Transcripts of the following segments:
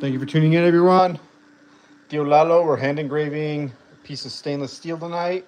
Thank you for tuning in, everyone. Dio Lalo, we're hand engraving a piece of stainless steel tonight.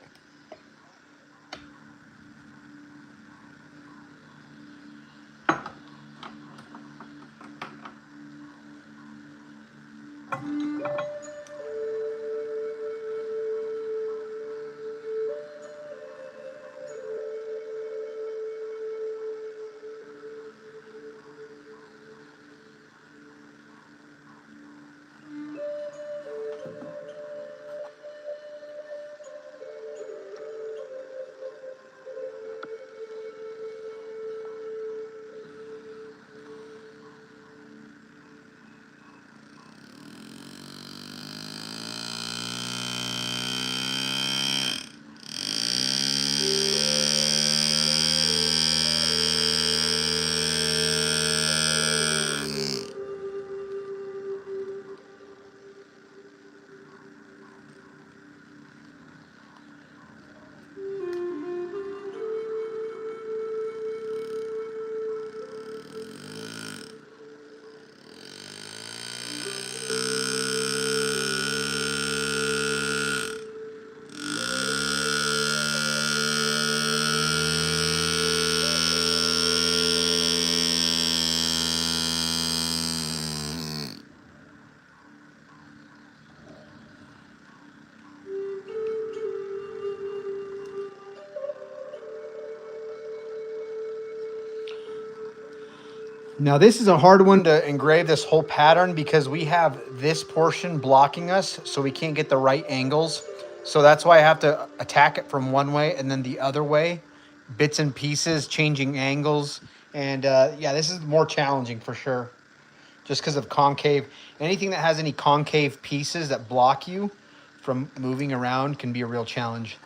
Now this is a hard one to engrave, this whole pattern, because we have this portion blocking us, so we can't get the right angles. So that's why I have to attack it from one way and then the other way, bits and pieces, changing angles. And yeah, this is more challenging for sure, just because of concave. Anything that has any concave pieces that block you from moving around can be a real challenge.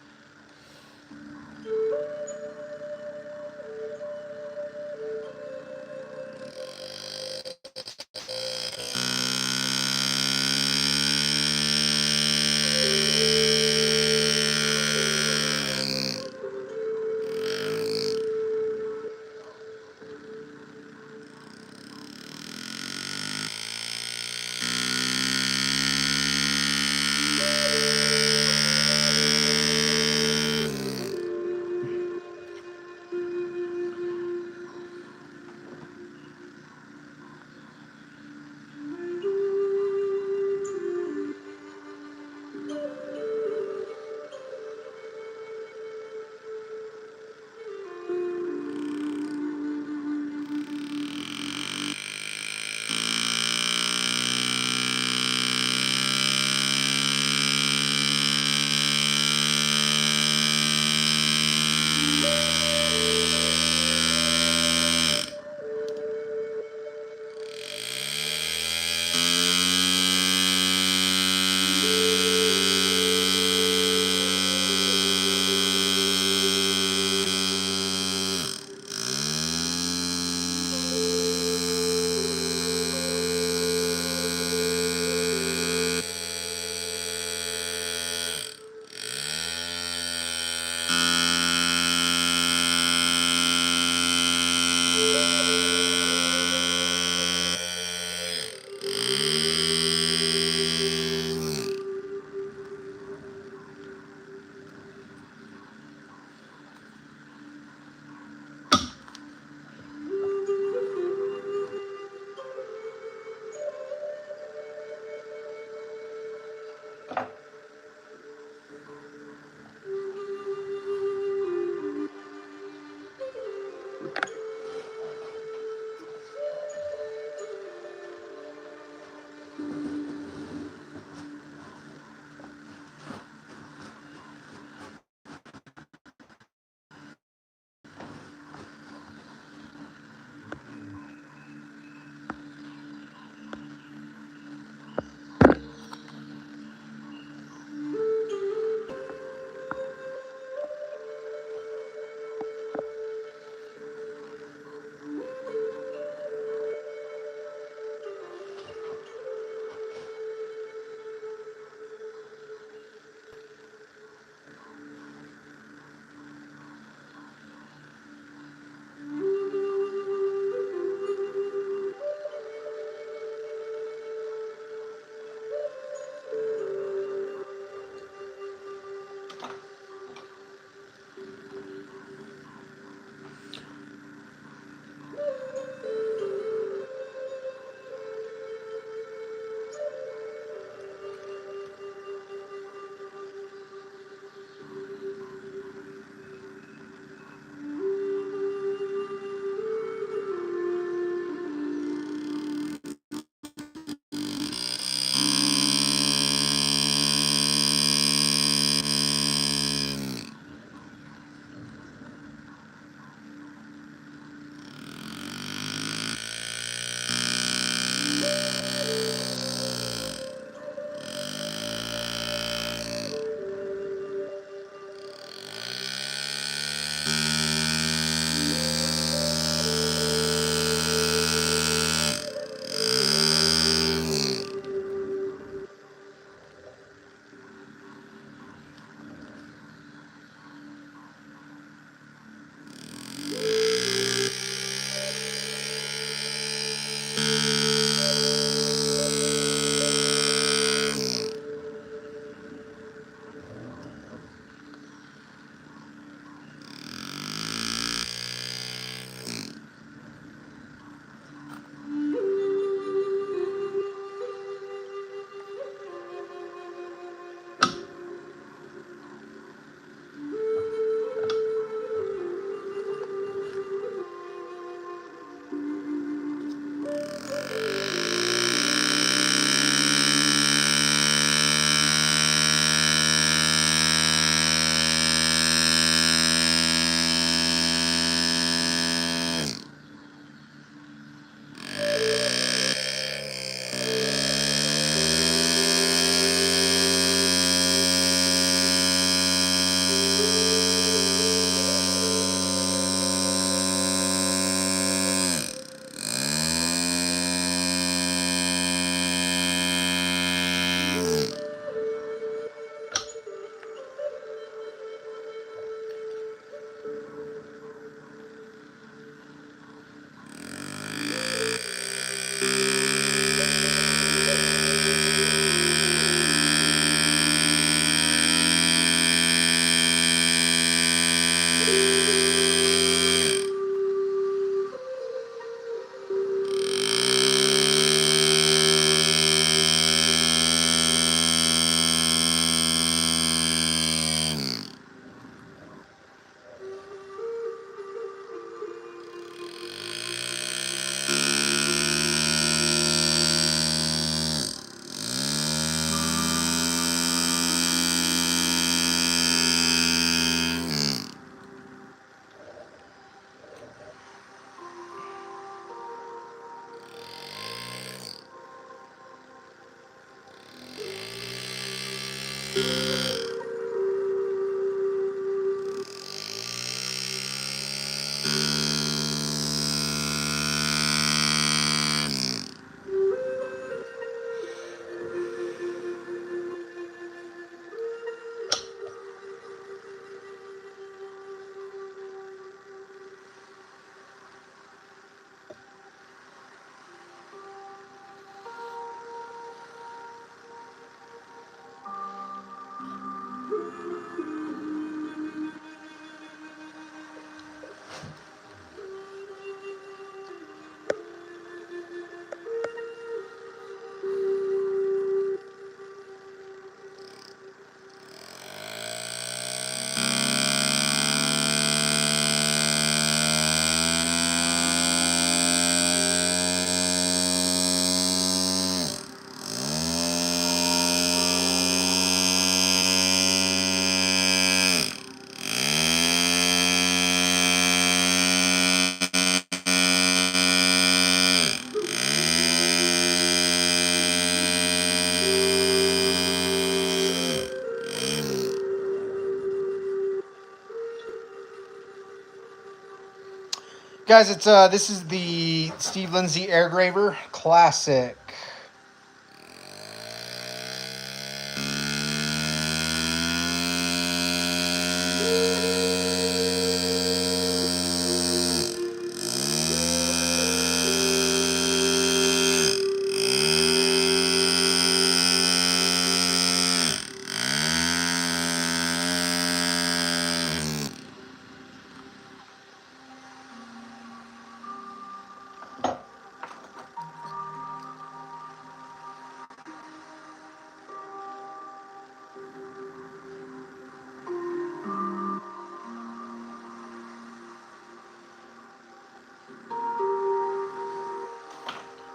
Guys, it's this is the Steve Lindsay Airgraver Classic.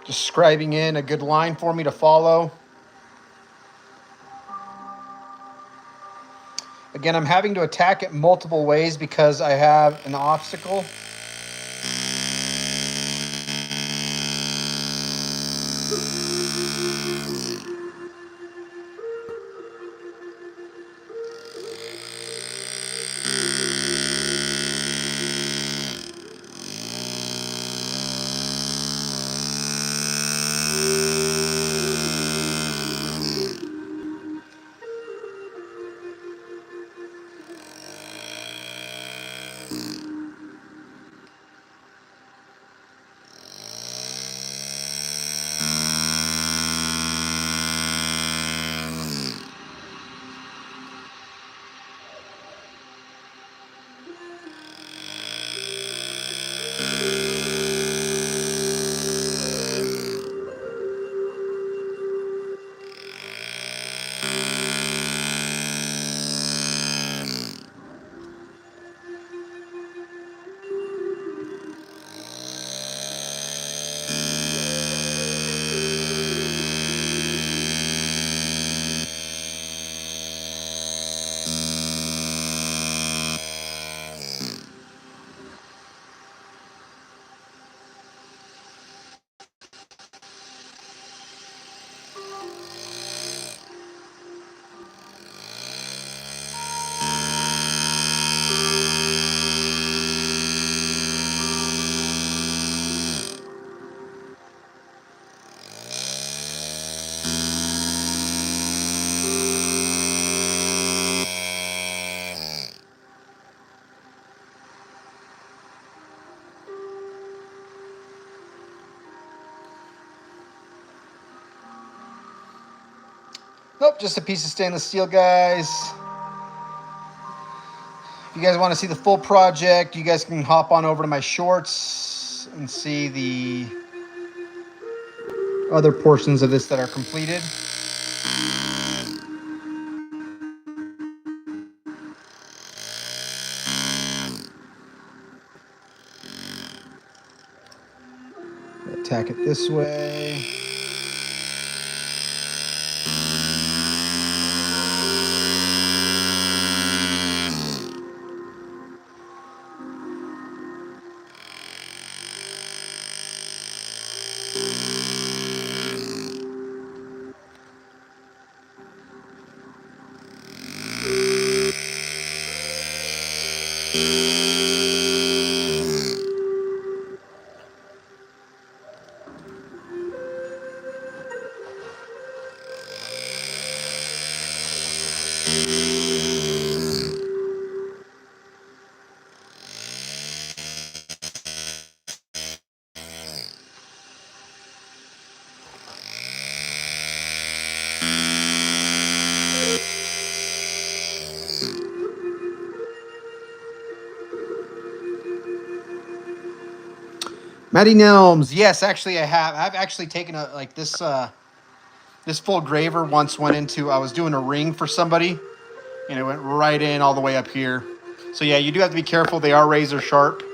Just scribing in a good line for me to follow. Again, I'm having to attack it multiple ways because I have an obstacle. Nope, just a piece of stainless steel, guys. If you guys want to see the full project, you guys can hop on over to my shorts and see the other portions of this that are completed. Attack it this way. Matty Nelms. Yes, actually I have. I've actually taken a like this full graver once went into, I was doing a ring for somebody and it went right in all the way up here. So yeah, you do have to be careful. They are razor sharp.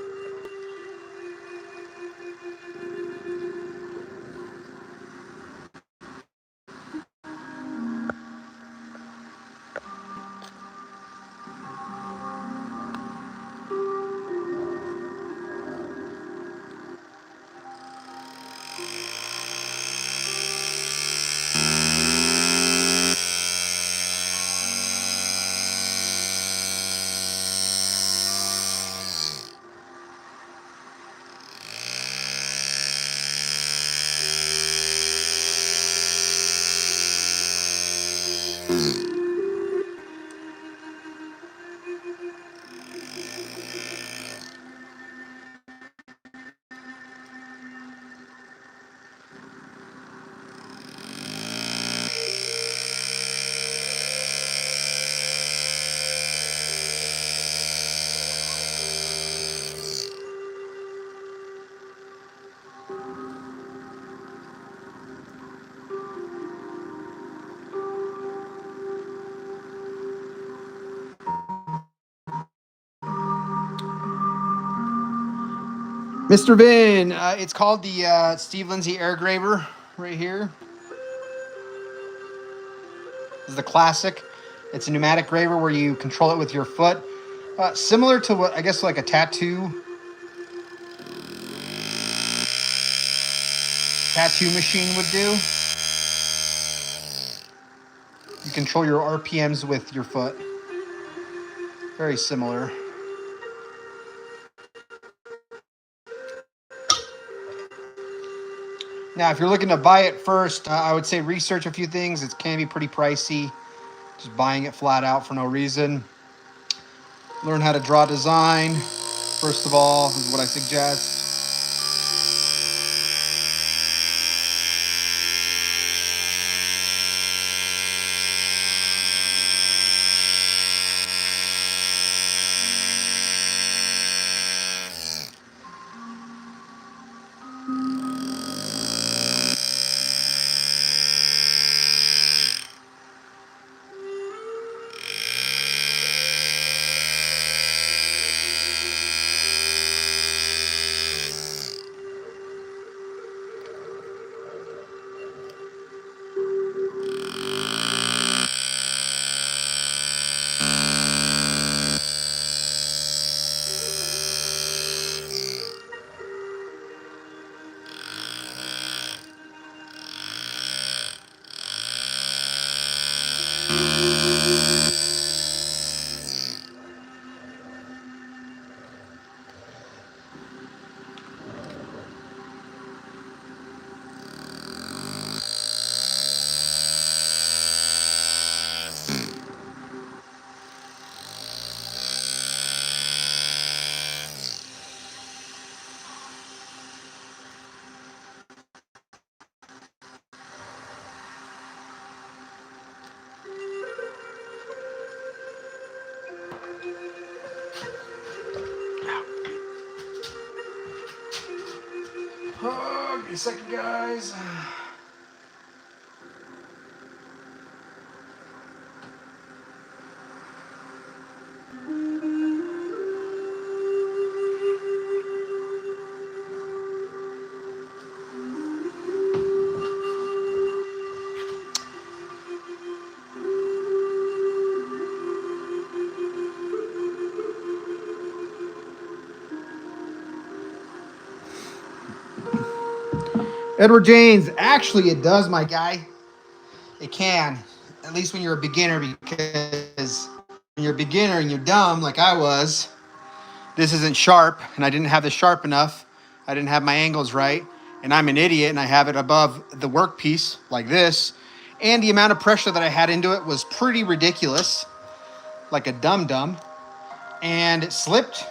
Mr. Vin, it's called the Steve Lindsay Air Graver right here. This is the classic. It's a pneumatic graver where you control it with your foot. Similar to what I guess like a tattoo machine would do. You control your RPMs with your foot. Very similar. Now, if you're looking to buy it first, I would say research a few things. It can be pretty pricey. Just buying it flat out for no reason. Learn how to draw design. First of all, is what I suggest. Oh, give me a second, guys. Edward James, actually, it does, my guy. It can, at least when you're a beginner, because when you're a beginner and you're dumb like I was, this isn't sharp and I didn't have this sharp enough. I didn't have my angles right. And I'm an idiot and I have it above the workpiece like this. And the amount of pressure that I had into it was pretty ridiculous, like a dum-dum. And it slipped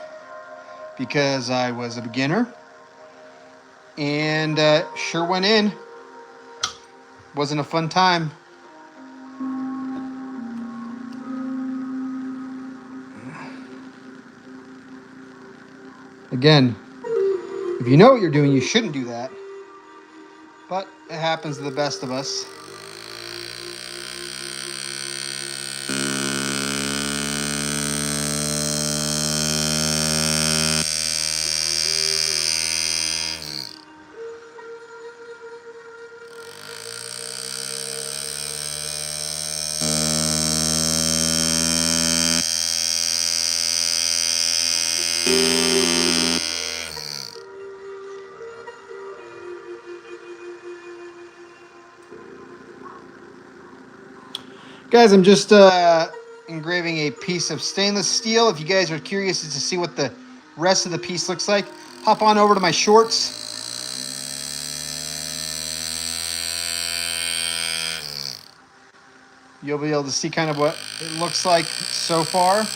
because I was a beginner. And sure went in. Wasn't a fun time. Again, if you know what you're doing, you shouldn't do that. But it happens to the best of us. Guys, I'm just engraving a piece of stainless steel. If you guys are curious to see what the rest of the piece looks like, hop on over to my shorts. You'll be able to see kind of what it looks like so far.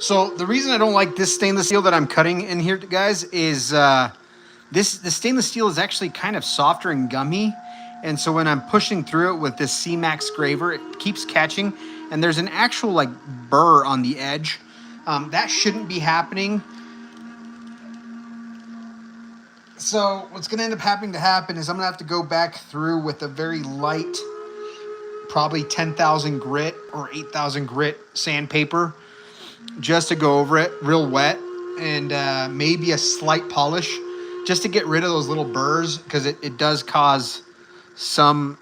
So the reason I don't like this stainless steel that I'm cutting in here, guys, is the stainless steel is actually kind of softer and gummy, And so when I'm pushing through it with this C-Max graver, it keeps catching, and there's an actual like burr on the edge. That shouldn't be happening. So what's going to end up having to happen is I'm going to have to go back through with a very light, probably 10,000 grit or 8,000 grit sandpaper, just to go over it real wet, and maybe a slight polish just to get rid of those little burrs, because it does cause some,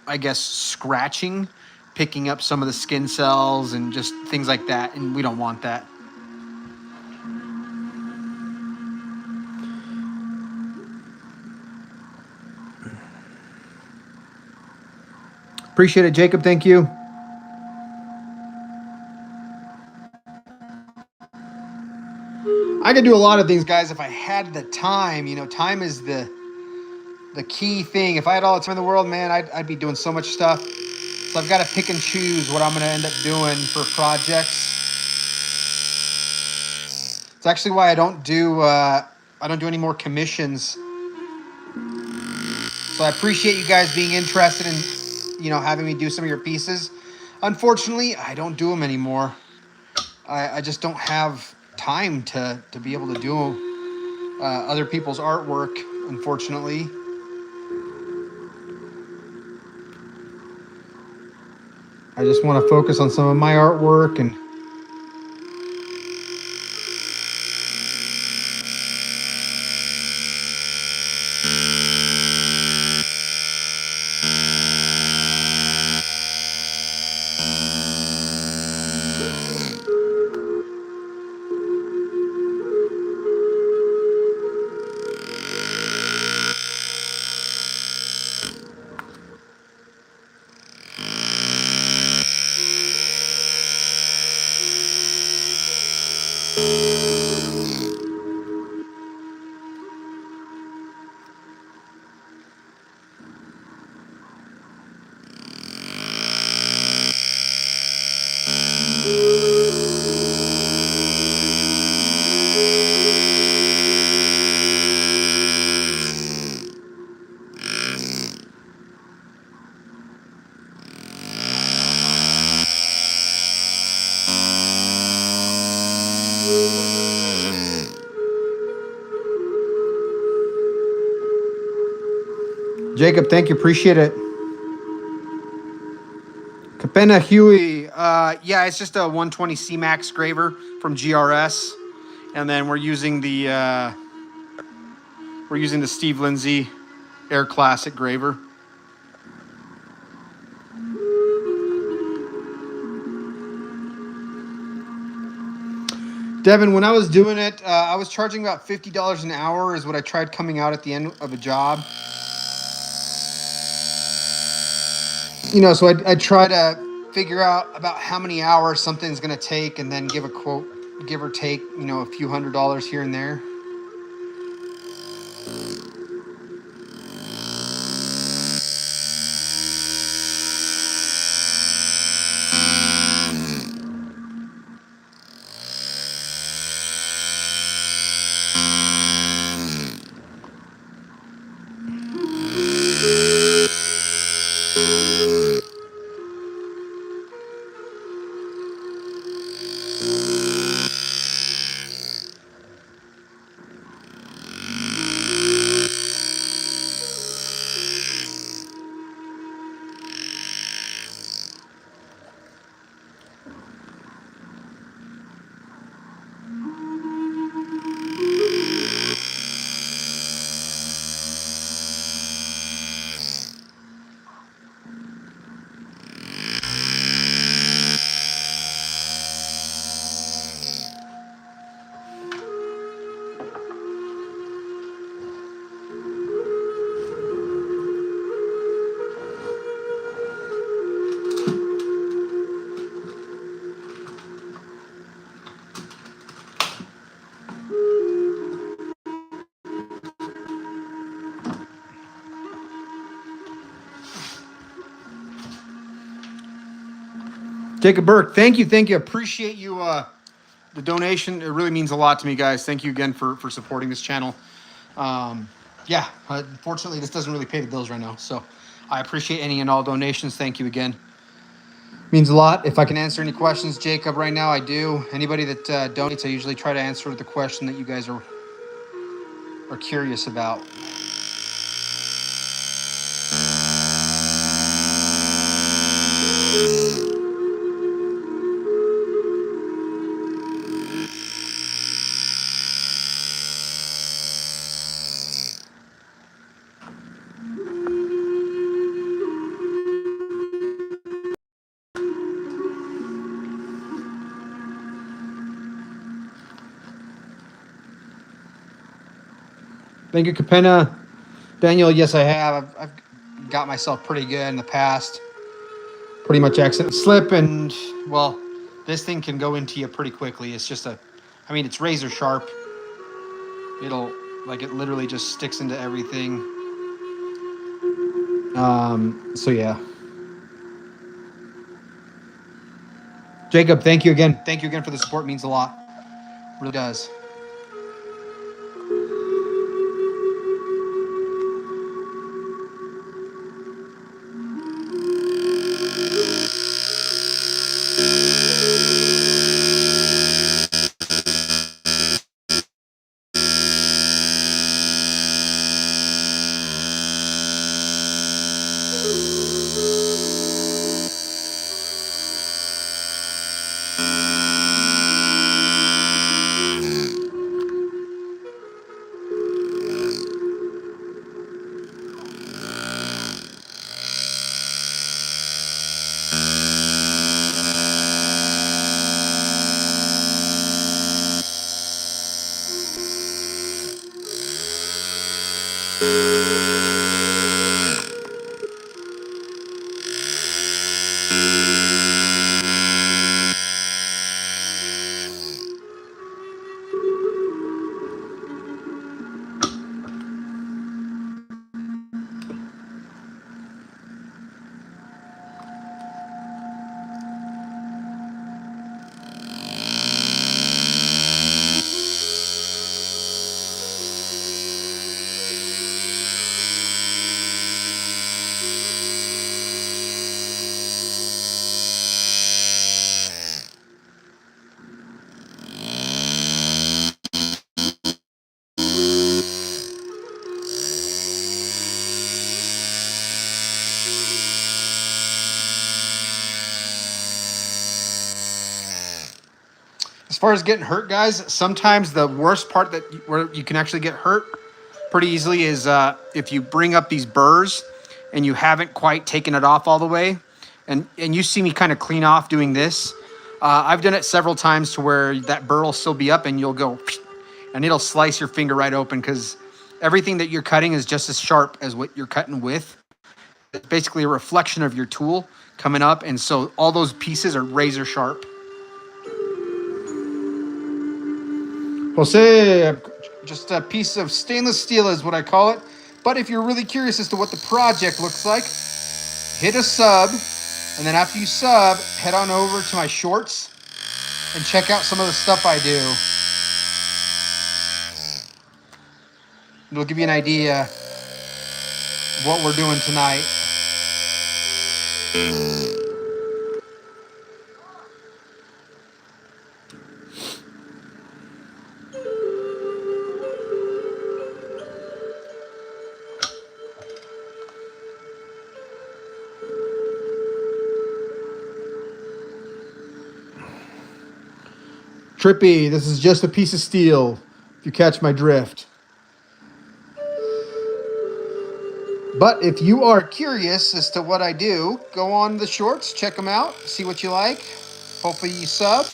I guess, scratching, picking up some of the skin cells and just things like that, and we don't want that. Appreciate it, Jacob. Thank you. I could do a lot of things, guys, if I had the time. You know, time is the key thing. If I had all the time in the world, man, I'd be doing so much stuff. So I've got to pick and choose what I'm going to end up doing for projects. It's actually why I don't do any more commissions. So I appreciate you guys being interested in, you know, having me do some of your pieces. Unfortunately, I don't do them anymore. I just don't have time to be able to do other people's artwork, unfortunately. I just want to focus on some of my artwork. And Jacob, thank you. Appreciate it. Capena Huey. Yeah, it's just a 120 C-Max graver from GRS. And then we're using the Steve Lindsay Air Classic graver. Devin, when I was doing it, I was charging about $50 an hour is what I tried coming out at the end of a job. You know, so I try to figure out about how many hours something's going to take and then give a quote, give or take, you know, a few $100s here and there. Jacob Burke, thank you. Appreciate you, the donation. It really means a lot to me, guys. Thank you again for supporting this channel. Yeah, unfortunately, this doesn't really pay the bills right now. So I appreciate any and all donations. Thank you again. Means a lot. If I can answer any questions, Jacob, right now I do. Anybody that donates, I usually try to answer the question that you guys are curious about. Thank you, Capenna. Daniel, yes, I have. I've got myself pretty good in the past. Pretty much accident slip, and well, this thing can go into you pretty quickly. It's just I mean, it's razor sharp. It'll, like, it literally just sticks into everything. So yeah. Jacob, thank you again. Thank you again for the support. It means a lot. It really does. As far as getting hurt, guys, sometimes the worst part where you can actually get hurt pretty easily is if you bring up these burrs and you haven't quite taken it off all the way, and you see me kind of clean off doing this. I've done it several times to where that burr will still be up and you'll go, and it'll slice your finger right open because everything that you're cutting is just as sharp as what you're cutting with. It's basically a reflection of your tool coming up, and so all those pieces are razor sharp. Jose, just a piece of stainless steel is what I call it. But if you're really curious as to what the project looks like, hit a sub. And then after you sub, head on over to my shorts and check out some of the stuff I do. It'll give you an idea of what we're doing tonight. Trippy, this is just a piece of steel, if you catch my drift. But if you are curious as to what I do, go on the shorts, check them out, see what you like. Hopefully you sub.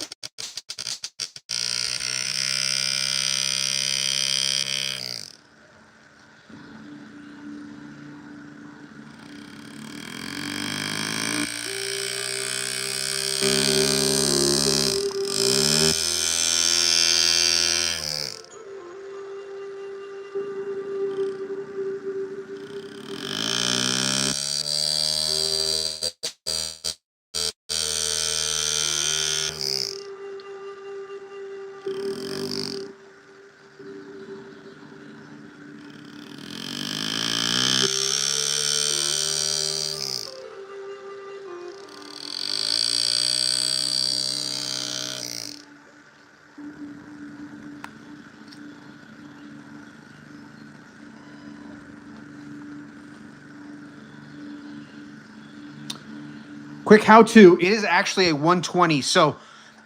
quick how-to. It is actually a 120. So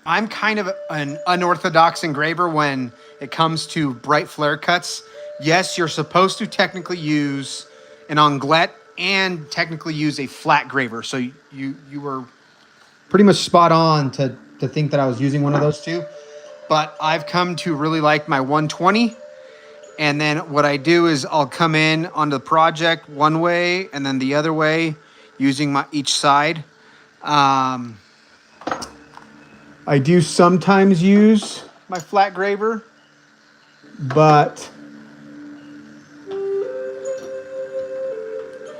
I'm kind of an unorthodox engraver when it comes to bright flare cuts. Yes, you're supposed to technically use an onglet and technically use a flat graver. So you were pretty much spot on to think that I was using one of those two. But I've come to really like my 120. And then what I do is I'll come in onto the project one way and then the other way using my each side. Um, I do sometimes use my flat graver, but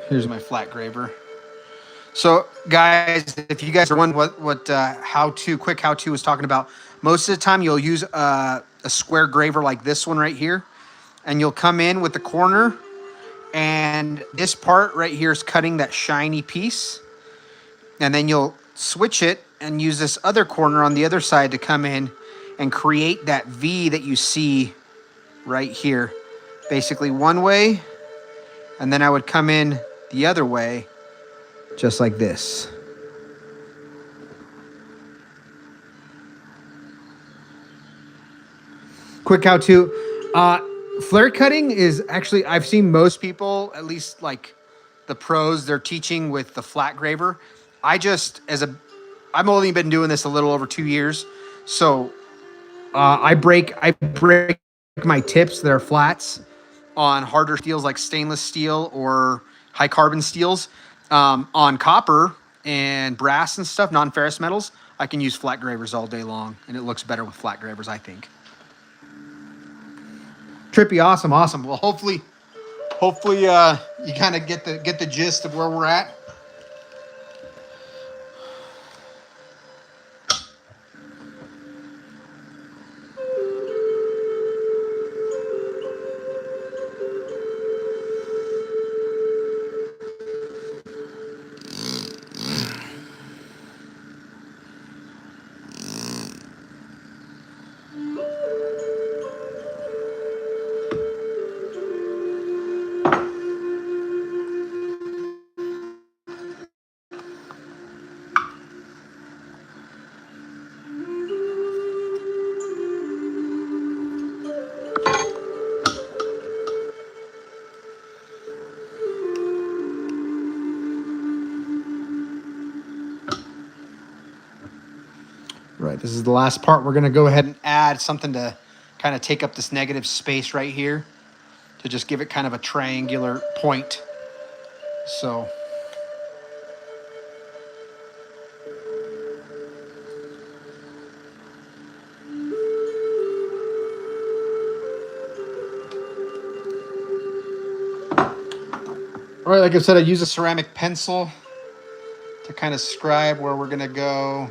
here's my flat graver. So, guys, if you guys are wondering what quick how to was talking about, most of the time you'll use a square graver like this one right here, and you'll come in with the corner, and this part right here is cutting that shiny piece, and then you'll switch it and use this other corner on the other side to come in and create that V that you see right here. Basically one way, and then I would come in the other way, just like this. Quick how to. Flare cutting is actually, I've seen most people, at least like the pros, they're teaching with the flat graver. I've only been doing this a little over 2 years. So I break my tips that are flats on harder steels like stainless steel or high carbon steels. On copper and brass and stuff, non-ferrous metals, I can use flat gravers all day long, and it looks better with flat gravers, I think. Trippy, awesome. Well, hopefully, you kind of get the gist of where we're at. Right, this is the last part. We're going to go ahead and add something to kind of take up this negative space right here to just give it kind of a triangular point. So all right, like I said, I use a ceramic pencil to kind of scribe where we're going to go.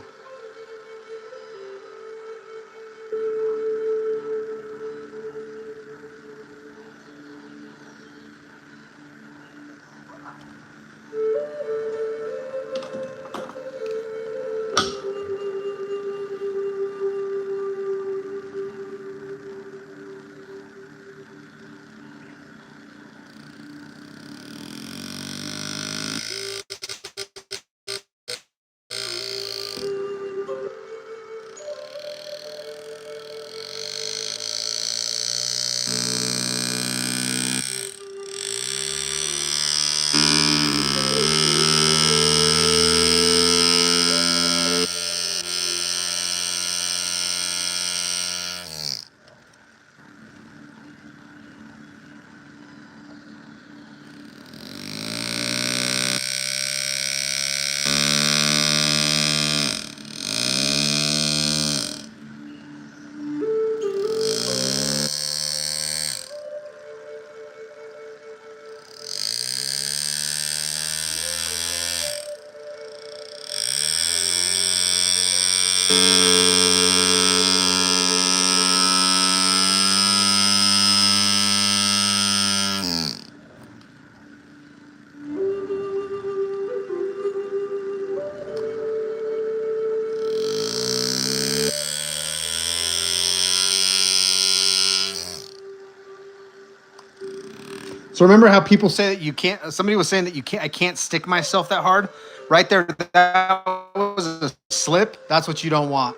So remember how people say that you can't, somebody was saying that I can't stick myself that hard. Right there, that was a slip. That's what you don't want.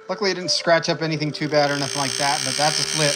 Luckily, it didn't scratch up anything too bad or nothing like that, but that's a slip.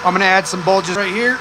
I'm gonna add some bulges right here.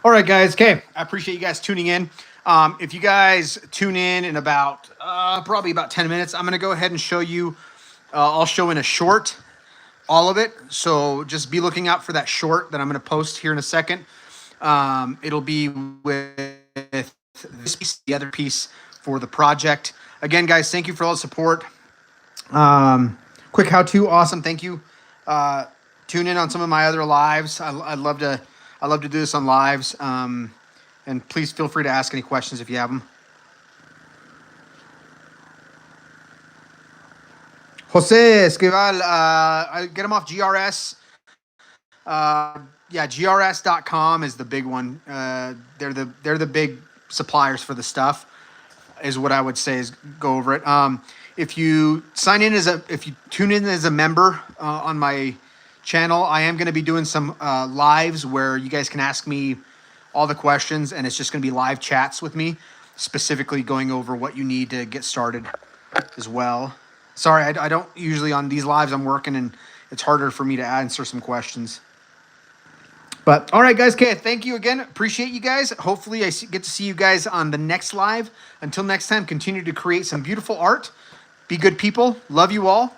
All right, guys. Okay, I appreciate you guys tuning in. If you guys tune in about probably about 10 minutes, I'm going to go ahead and show you. I'll show in a short all of it. So just be looking out for that short that I'm going to post here in a second. It'll be with this piece, the other piece for the project. Again, guys, thank you for all the support. Quick how-to, awesome. Thank you. Tune in on some of my other lives. I love to do this on lives. And please feel free to ask any questions if you have them. Jose Esquivel, I get them off GRS. Yeah, GRS.com is the big one. They're the big suppliers for the stuff, is what I would say, is go over it. If you if you tune in as a member on my channel, I am going to be doing some lives where you guys can ask me all the questions, and it's just going to be live chats with me, specifically going over what you need to get started as well. Sorry, I don't usually on these lives. I'm working, and it's harder for me to answer some questions. But all right, guys. Okay, thank you again. Appreciate you guys. Hopefully, get to see you guys on the next live. Until next time, continue to create some beautiful art. Be good people. Love you all.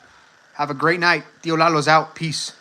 Have a great night. Tio Lalo's out. Peace.